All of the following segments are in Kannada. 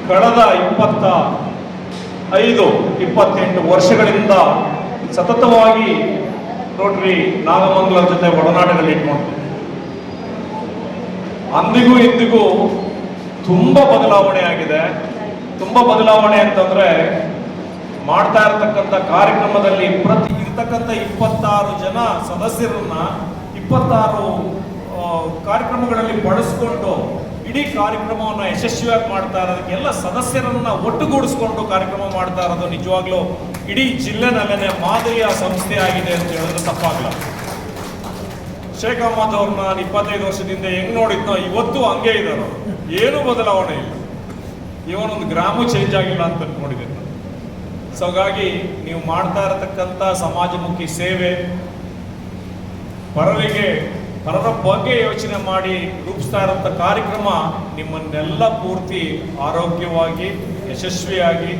ಕಳೆದ 28 ವರ್ಷಗಳಿಂದ ಸತತವಾಗಿ ರೋಟರಿ ನಾಗಮಂಗಲ ಜೊತೆ ಒಡನಾಟದಲ್ಲಿ ಇಟ್ಕೊಂಡು ಅಂದಿಗೂ ಇಂದಿಗೂ ತುಂಬ ಬದಲಾವಣೆ ಆಗಿದೆ. ತುಂಬ ಬದಲಾವಣೆ ಅಂತಂದ್ರೆ ಮಾಡ್ತಾ ಇರತಕ್ಕಂಥ ಕಾರ್ಯಕ್ರಮದಲ್ಲಿ ಇರ್ತಕ್ಕಂಥ 26 ಜನ ಸದಸ್ಯರನ್ನ 26 ಕಾರ್ಯಕ್ರಮಗಳಲ್ಲಿ ಬಳಸ್ಕೊಂಡು ಇಡೀ ಕಾರ್ಯಕ್ರಮವನ್ನು ಯಶಸ್ವಿಯಾಗಿ ಮಾಡ್ತಾ ಇರೋದಕ್ಕೆ ಎಲ್ಲ ಸದಸ್ಯರನ್ನ ಒಟ್ಟುಗೂಡಿಸ್ಕೊಂಡು ಕಾರ್ಯಕ್ರಮ ಮಾಡ್ತಾ ಇರೋದು ನಿಜವಾಗ್ಲೂ ಇಡೀ ಜಿಲ್ಲೆನಲ್ಲೇ ಮಾದರಿಯ ಸಂಸ್ಥೆ ಆಗಿದೆ ಅಂತ ಹೇಳಿದ್ರೆ ತಪ್ಪಾಗಲ್ಲ. ಶೇಖ್ ಅಹಮದ್ ಅವ್ರನ್ನ ನಾನು 25 ವರ್ಷದಿಂದ ಹೆಂಗ್ ನೋಡಿದ್ನೋ ಇವತ್ತು ಹಂಗೆ ಇದ್ದಾರೆ. ಏನೂ ಬದಲಾವಣೆ ಇಲ್ಲ, ಇವನೊಂದು ಗ್ರಾಮು ಚೇಂಜ್ ಆಗಿಲ್ಲ ಅಂತ ಅನ್ಕೊಂಡಿದ್ದೀನಿ. ಸೊ ಹಾಗಾಗಿ ನೀವು ಮಾಡ್ತಾ ಇರತಕ್ಕಂಥ ಸಮಾಜಮುಖಿ ಸೇವೆ, ಪರರ ಬಗ್ಗೆ ಯೋಚನೆ ಮಾಡಿ ರೂಪಿಸ್ತಾ ಇರೋಂಥ ಕಾರ್ಯಕ್ರಮ ನಿಮ್ಮನ್ನೆಲ್ಲ ಪೂರ್ತಿ ಆರೋಗ್ಯವಾಗಿ ಯಶಸ್ವಿಯಾಗಿ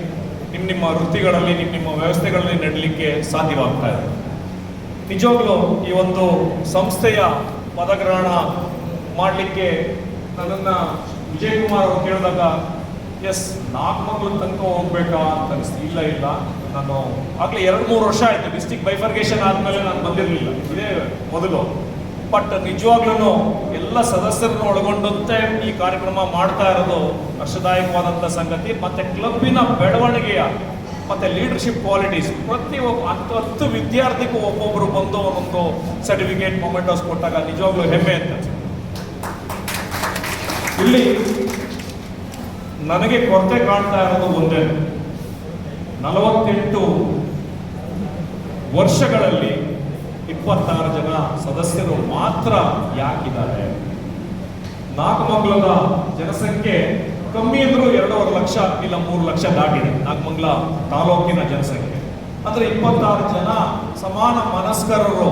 ನಿಮ್ಮ ವೃತ್ತಿಗಳಲ್ಲಿ ನಿಮ್ಮ ವ್ಯವಸ್ಥೆಗಳಲ್ಲಿ ನಡಲಿಕ್ಕೆ ಸಾಧ್ಯವಾಗ್ತಾ ಇದೆ. ನಿಜವಾಗ್ಲೂ ಈ ಒಂದು ಸಂಸ್ಥೆಯ ಪದಗ್ರಹಣ ಮಾಡಲಿಕ್ಕೆ ನನ್ನನ್ನು ವಿಜಯ್ ಕುಮಾರ್ ಅವರು ಕೇಳಿದಾಗ ಎಸ್ ನಾಗಮಂಗಲ ತನಕ ಹೋಗ್ಬೇಕಾ ಅಂತ ಅನಿಸ್ತು. ಇಲ್ಲ, ನಾನು ಆಗಲೇ 2-3 ವರ್ಷ ಆಯಿತು ಡಿಸ್ಟಿಕ್ ಬೈಫರ್ಗೇಷನ್ ಆದಮೇಲೆ ನಾನು ಬಂದಿರಲಿಲ್ಲ, ಇದೇ ಮೊದಲು. ಬಟ್ ನಿಜವಾಗ್ಲೂ ಎಲ್ಲ ಸದಸ್ಯರನ್ನು ಒಳಗೊಂಡಂತೆ ಈ ಕಾರ್ಯಕ್ರಮ ಮಾಡ್ತಾ ಇರೋದು ಹರ್ಷದಾಯಕವಾದಂಥ ಸಂಗತಿ. ಮತ್ತು ಕ್ಲಬ್ಬಿನ ಬೆಳವಣಿಗೆಯ ಮತ್ತು ಲೀಡರ್ಶಿಪ್ ಕ್ವಾಲಿಟೀಸ್ ಪ್ರತಿಯೊಬ್ಬ 10 ವಿದ್ಯಾರ್ಥಿಗೂ ಒಬ್ಬೊಬ್ಬರು ಬಂದು ಒಂದೊಂದು ಸರ್ಟಿಫಿಕೇಟ್ ಮೊಮೆಂಟೋಸ್ ಕೊಟ್ಟಾಗ ನಿಜವಾಗ್ಲೂ ಹೆಮ್ಮೆ ಅಂತ. ಇಲ್ಲಿ ನನಗೆ ಕೊರತೆ ಕಾಣ್ತಾ ಇರೋದು ಒಂದೇ, 48 ವರ್ಷಗಳಲ್ಲಿ 26 ಜನ ಸದಸ್ಯರು ಮಾತ್ರ ಯಾಕಿದ್ದಾರೆ? ನಾಗಮಂಗಲದ ಜನಸಂಖ್ಯೆ ಕಮ್ಮಿ ಅಂದ್ರೂ 2.5 ಲಕ್ಷ ಇಲ್ಲ 3 ಲಕ್ಷ ದಾಟಿದೆ ನಾಗಮಂಗಲ ತಾಲೂಕಿನ ಜನಸಂಖ್ಯೆ. ಅಂದ್ರೆ 26 ಜನ ಸಮಾನ ಮನಸ್ಕರರು